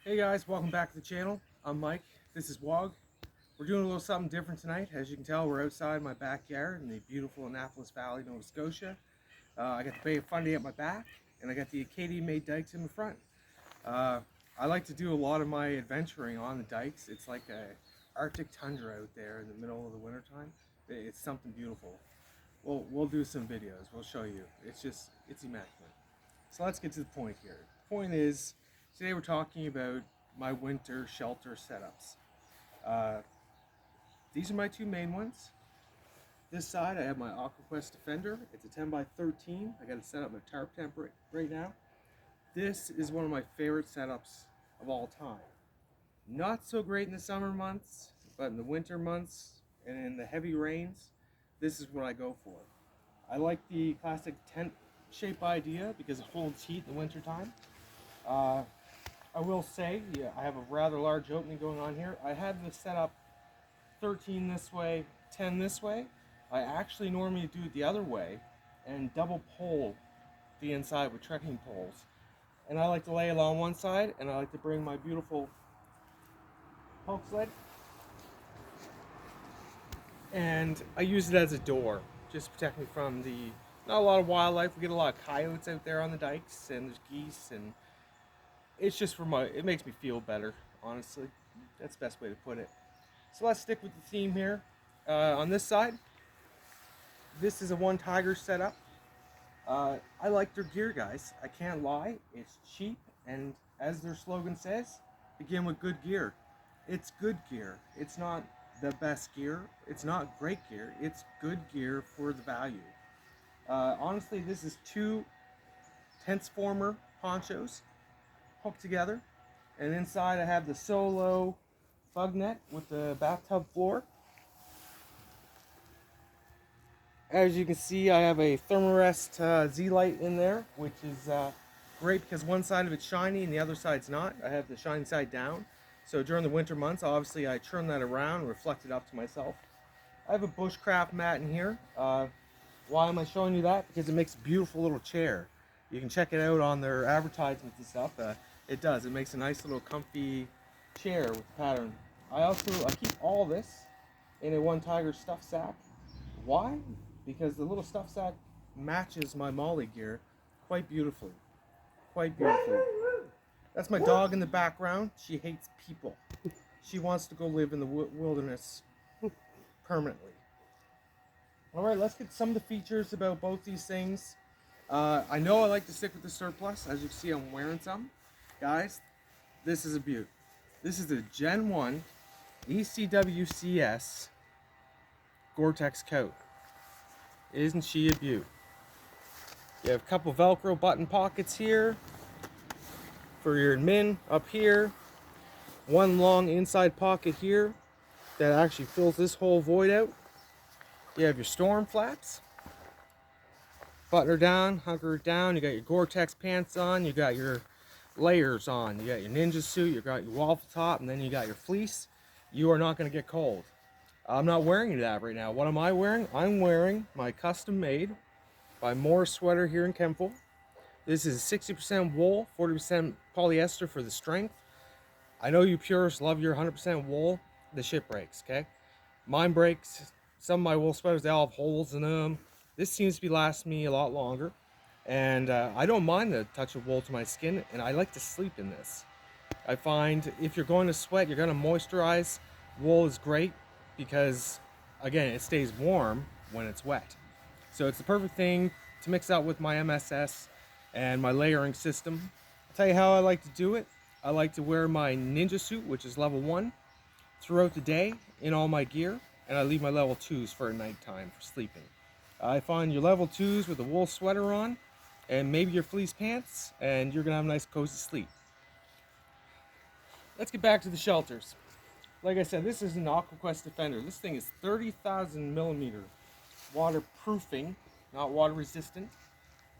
Hey guys, welcome back to the channel. I'm Mike. This is Wog. We're doing a little something different tonight. As you can tell, we're outside my backyard in the beautiful Annapolis Valley, Nova Scotia. I got the Bay of Fundy at my back, and I got the Acadian-made dikes in the front. Uh, I like to do a lot of my adventuring on the dikes. It's like a Arctic tundra out there in the middle of the wintertime. It's something beautiful. We'll do some videos. We'll show you. It's immaculate. So let's get to the point here. The point is, today we're talking about my winter shelter setups. Uh, these are my two main ones. This side I have my AquaQuest Defender. It's a 10 by 13. I got it set up at tarp temp right now. This is one of my favorite setups of all time. Not so great in the summer months, but in the winter months and in the heavy rains, this is what I go for. I like the classic tent shape idea because it holds heat in the winter time. I will say, yeah, I have a rather large opening going on here. I have this set up 13 this way, 10 this way. I actually normally do it the other way and double pole the inside with trekking poles. And I like to lay it on one side, and I like to bring my beautiful poke sled, and I use it as a door, just to protect me from not a lot of wildlife. We get a lot of coyotes out there on the dikes, and there's geese, and it's just it makes me feel better, honestly. That's the best way to put it. So let's stick with the theme here. On this side, this is a One Tiger setup. I like their gear, guys. I can't lie. It's cheap, and as their slogan says, begin with good gear. It's good gear. It's not the best gear. It's not great gear. It's good gear for the value. Honestly, this is two Tenseformer ponchos hooked together, and inside I have the Solo bug net with the bathtub floor. As you can see, I have a Thermarest Z-Light in there, which is great because one side of it's shiny and the other side's not. I have the shiny side down. So during the winter months, obviously I turn that around and reflect it up to myself. I have a bushcraft mat in here. Why am I showing you that? Because it makes a beautiful little chair. You can check it out on their advertisements and stuff. It does. It makes a nice little comfy chair with the pattern. I keep all this in a One Tiger stuff sack. Why? Because the little stuff sack matches my Molly gear quite beautifully. Quite beautifully. That's my dog in the background. She hates people. She wants to go live in the wilderness permanently. Alright, let's get some of the features about both these things. I know I like to stick with the surplus. As you can see, I'm wearing some. Guys, this is a beaut. This is a Gen 1 ECWCS Gore-Tex coat. Isn't she a beaut? You have a couple Velcro button pockets here for your admin up here. One long inside pocket here that actually fills this whole void out. You have your storm flaps. Button her down, hunker her down. You got your Gore-Tex pants on. You got your layers on. You got your ninja suit. You got your waffle top, and then you got your fleece. You are not going to get cold. I'm not wearing that right now. What am I wearing? I'm wearing my custom made by Morris sweater here in Kempville. This is 60% wool, 40% polyester for the strength. I know you purists love your 100% wool. The shit breaks, okay? Mine breaks. Some of my wool sweaters, they all have holes in them. This seems to be lasting me a lot longer. And I don't mind the touch of wool to my skin, and I like to sleep in this. I find if you're going to sweat, you're going to moisturize. Wool is great because, again, it stays warm when it's wet. So it's the perfect thing to mix out with my MSS and my layering system. I'll tell you how I like to do it. I like to wear my ninja suit, which is level 1, throughout the day in all my gear, and I leave my level 2s for nighttime for sleeping. I find your level 2s with a wool sweater on and maybe your fleece pants, and you're gonna have a nice cozy sleep. Let's get back to the shelters. Like I said, this is an AquaQuest Defender. This thing is 30,000 millimeter waterproofing, not water resistant.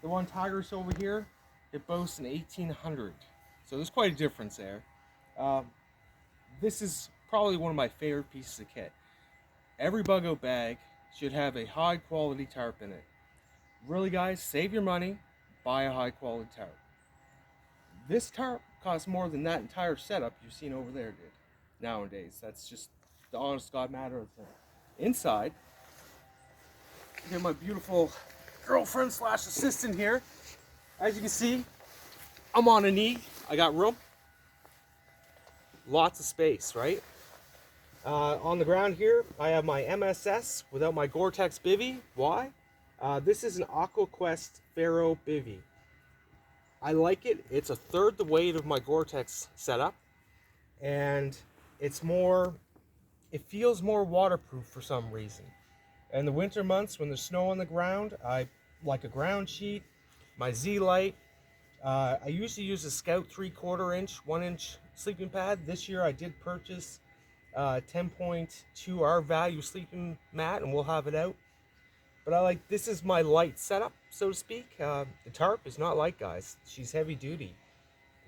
The One Tiger's over here, it boasts an 1800. So there's quite a difference there. This is probably one of my favorite pieces of kit. Every bug out bag should have a high quality tarp in it. Really, guys, save your money, buy a high quality tarp. This tarp cost more than that entire setup you've seen over there did nowadays. That's just the honest God matter of the thing. Inside, you have my beautiful girlfriend slash assistant here. As you can see, I'm on a knee. I got room. Lots of space, right? On the ground here, I have my MSS without my Gore-Tex bivy. Why? This is an AquaQuest Ferro bivy. I like it. It's a third the weight of my Gore-Tex setup, and it's more, it feels more waterproof for some reason. In the winter months when there's snow on the ground, I like a ground sheet, my Z-Lite. I usually use a Scout 3/4 inch, 1 inch sleeping pad. This year I did purchase 10.2 R value sleeping mat, and we'll have it out. But I like, this is my light setup, so to speak. The tarp is not light, guys. She's heavy duty.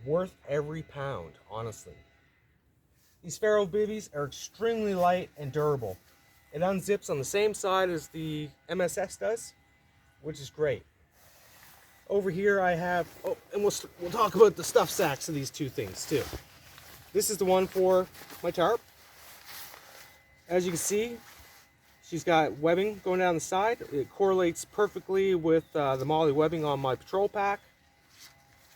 Worth every pound, honestly. These Ferro bivvies are extremely light and durable. It unzips on the same side as the MSS does, which is great. Over here I have, oh, and we'll talk about the stuff sacks of these two things too. This is the one for my tarp. As you can see, she's got webbing going down the side. It correlates perfectly with the moly webbing on my patrol pack.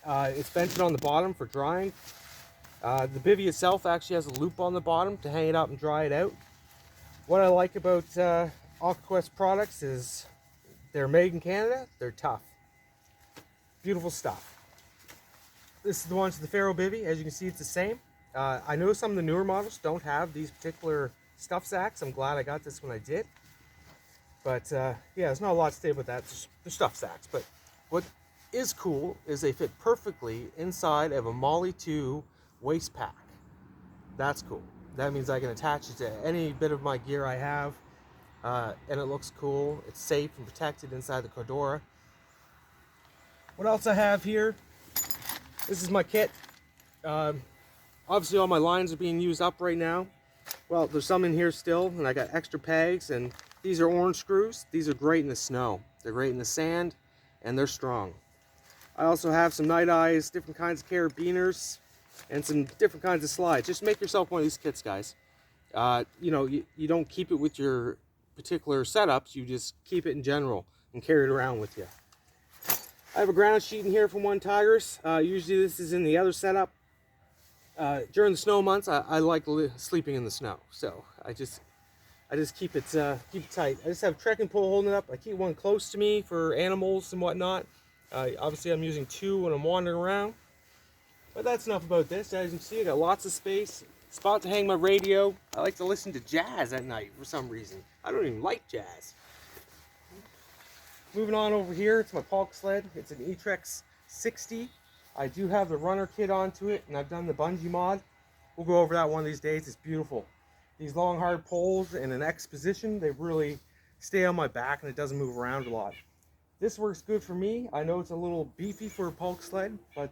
It's vented on the bottom for drying. The bivvy itself actually has a loop on the bottom to hang it up and dry it out. What I like about AquaQuest products is they're made in Canada, they're tough. Beautiful stuff. This is the one to the Ferro bivvy. As you can see, it's the same. I know some of the newer models don't have these particular stuff sacks. I'm glad I got this when I did. But yeah, there's not a lot to say about that. They're stuff sacks. But what is cool is they fit perfectly inside of a Moly 2 waist pack. That's cool. That means I can attach it to any bit of my gear I have, and it looks cool. It's safe and protected inside the Cordura. What else I have here? This is my kit. Obviously all my lines are being used up right now. Well, there's some in here still, and I got extra pegs, and these are orange screws. These are great in the snow. They're great in the sand, and they're strong. I also have some night eyes, different kinds of carabiners, and some different kinds of slides. Just make yourself one of these kits, guys. You know, you don't keep it with your particular setups, you just keep it in general and carry it around with you. I have a ground sheet in here from One Tigers. Usually this is in the other setup. During the snow months, I like sleeping in the snow, so I just keep it tight. I just have a trekking pole holding it up. I keep one close to me for animals and whatnot. Obviously I'm using two when I'm wandering around. But that's enough about this. As you can see, I got lots of space. Spot to hang my radio. I like to listen to jazz at night for some reason. I don't even like jazz. Moving on over here, it's my Polk sled. It's an E-Trex 60. I do have the runner kit onto it, and I've done the bungee mod. We'll go over that one of these days. It's beautiful. These long, hard poles in an X position, they really stay on my back, and it doesn't move around a lot. This works good for me. I know it's a little beefy for a Polk sled, but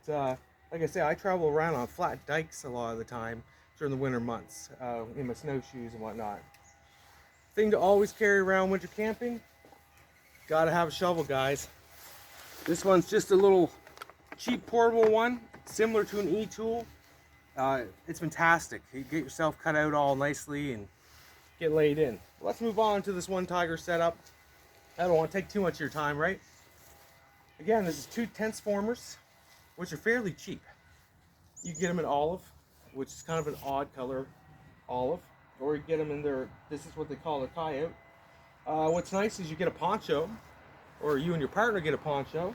like I say, I travel around on flat dikes a lot of the time during the winter months in my snowshoes and whatnot. Thing to always carry around winter camping, gotta have a shovel, guys. This one's just a little cheap portable one, similar to an e-tool. It's fantastic. You get yourself cut out all nicely and get laid in. Let's move on to this One Tiger setup. I don't want to take too much of your time, right? Again, this is two Tenseformers, which are fairly cheap. You get them in olive, which is kind of an odd color, olive, or you get them in their, this is what they call a coyote. What's nice is you get a poncho, or you and your partner get a poncho,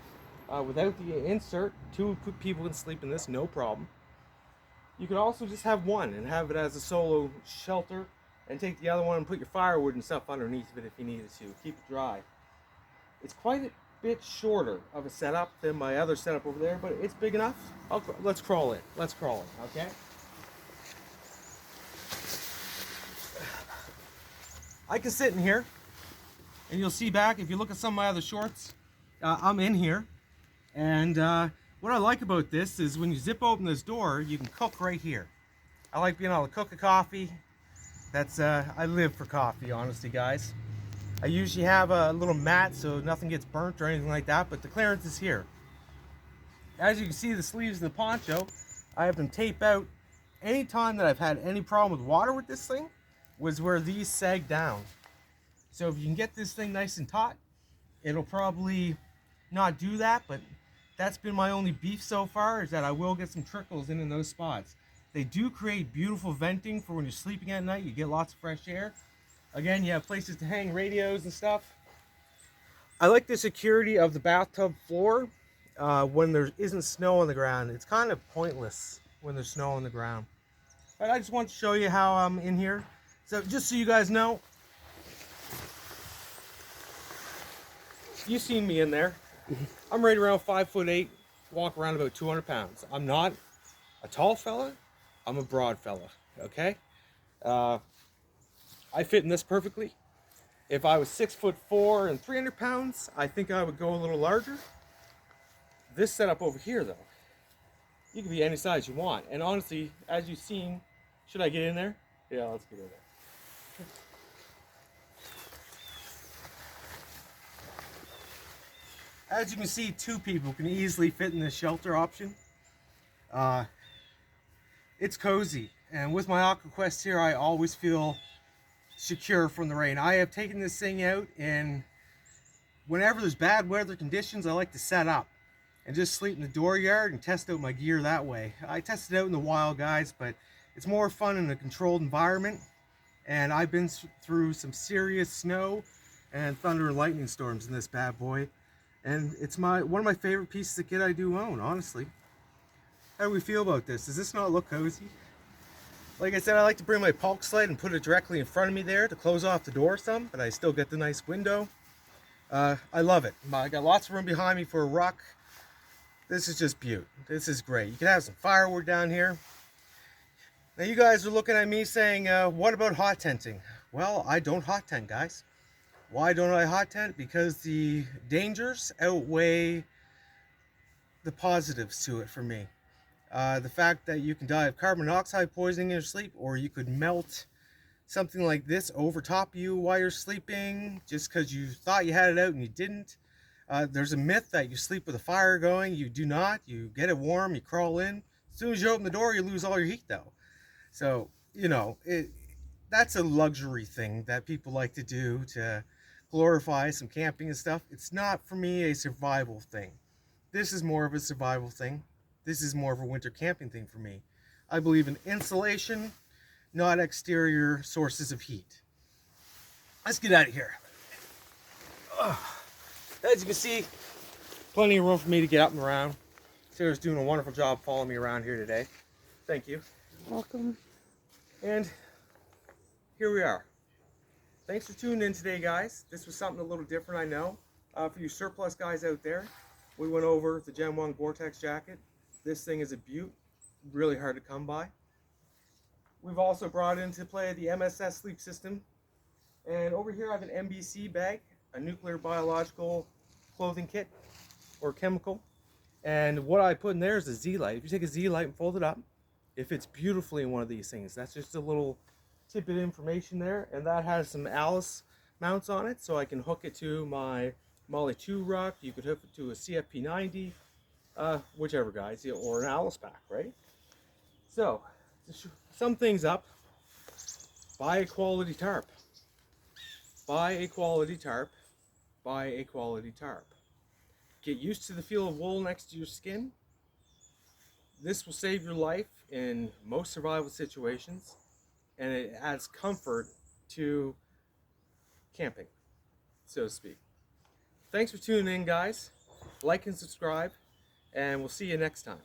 without the insert. Two people can sleep in this, no problem. You could also just have one and have it as a solo shelter, and take the other one and put your firewood and stuff underneath of it if you needed to, keep it dry. It's quite a bit shorter of a setup than my other setup over there, but it's big enough. Let's crawl it. Let's crawl it, okay? I can sit in here, and you'll see back, if you look at some of my other shorts, I'm in here. And what I like about this is when you zip open this door, you can cook right here. I like being able to cook a coffee. That's, I live for coffee, honestly, guys. I usually have a little mat so nothing gets burnt or anything like that, but the clearance is here. As you can see, the sleeves of the poncho, I have them tape out. Any time that I've had any problem with water with this thing was where these sag down. So if you can get this thing nice and taut, it'll probably not do that, but that's been my only beef so far, is that I will get some trickles in those spots. They do create beautiful venting for when you're sleeping at night. You get lots of fresh air. Again, you have places to hang radios and stuff. I like the security of the bathtub floor when there isn't snow on the ground. It's kind of pointless when there's snow on the ground. But I just want to show you how I'm in here. So just so you guys know, you've seen me in there. I'm right around 5'8", walk around about 200 pounds. I'm not a tall fella, I'm a broad fella, okay? I fit in this perfectly. If I was 6'4" and 300 pounds, I think I would go a little larger. This setup over here though, you can be any size you want. And honestly, as you've seen, should I get in there? Yeah, let's get in there. As you can see, 2 people can easily fit in this shelter option. It's cozy, and with my AquaQuest here, I always feel secure from the rain. I have taken this thing out, and whenever there's bad weather conditions, I like to set up and just sleep in the dooryard and test out my gear that way. I test it out in the wild, guys, but it's more fun in a controlled environment, and I've been through some serious snow and thunder and lightning storms in this bad boy. And it's one of my favorite pieces of kit I do own, honestly. How do we feel about this? Does this not look cozy? Like I said, I like to bring my Polk sled and put it directly in front of me there to close off the door some, but I still get the nice window. I love it. I got lots of room behind me for a ruck. This is just beaut. This is great. You can have some firewood down here. Now you guys are looking at me saying, what about hot tenting? Well, I don't hot tent, guys. Why don't I hot tent? Because the dangers outweigh the positives to it for me. The fact that you can die of carbon monoxide poisoning in your sleep, or you could melt something like this over top of you while you're sleeping just because you thought you had it out and you didn't. There's a myth that you sleep with a fire going. You do not. You get it warm, you crawl in. As soon as you open the door, you lose all your heat though. So, you know, that's a luxury thing that people like to do to glorify some camping and stuff. It's not for me a survival thing. This is more of a survival thing. This is more of a winter camping thing for me. I believe in insulation, not exterior sources of heat. Let's get out of here. As you can see, plenty of room for me to get up and around. Sarah's doing a wonderful job following me around here today. Thank you. Welcome. And here we are. Thanks for tuning in today, guys. This was something a little different, I know. For you surplus guys out there, we went over the Gen 1 Gore-Tex jacket. This thing is a beaut, really hard to come by. We've also brought into play the MSS sleep system. And over here I have an MBC bag, a nuclear biological clothing kit or chemical. And what I put in there is a Z-light. If you take a Z-light and fold it up, it fits beautifully in one of these things. That's just a little tidbit information there. And that has some Alice mounts on it, so I can hook it to my Molly 2 ruck. You could hook it to a CFP 90, whichever guys, or an Alice pack, right? So, to sum things up, buy a quality tarp. Buy a quality tarp. Buy a quality tarp. Get used to the feel of wool next to your skin. This will save your life in most survival situations, and it adds comfort to camping, so to speak. Thanks for tuning in, guys. Like and subscribe, and we'll see you next time.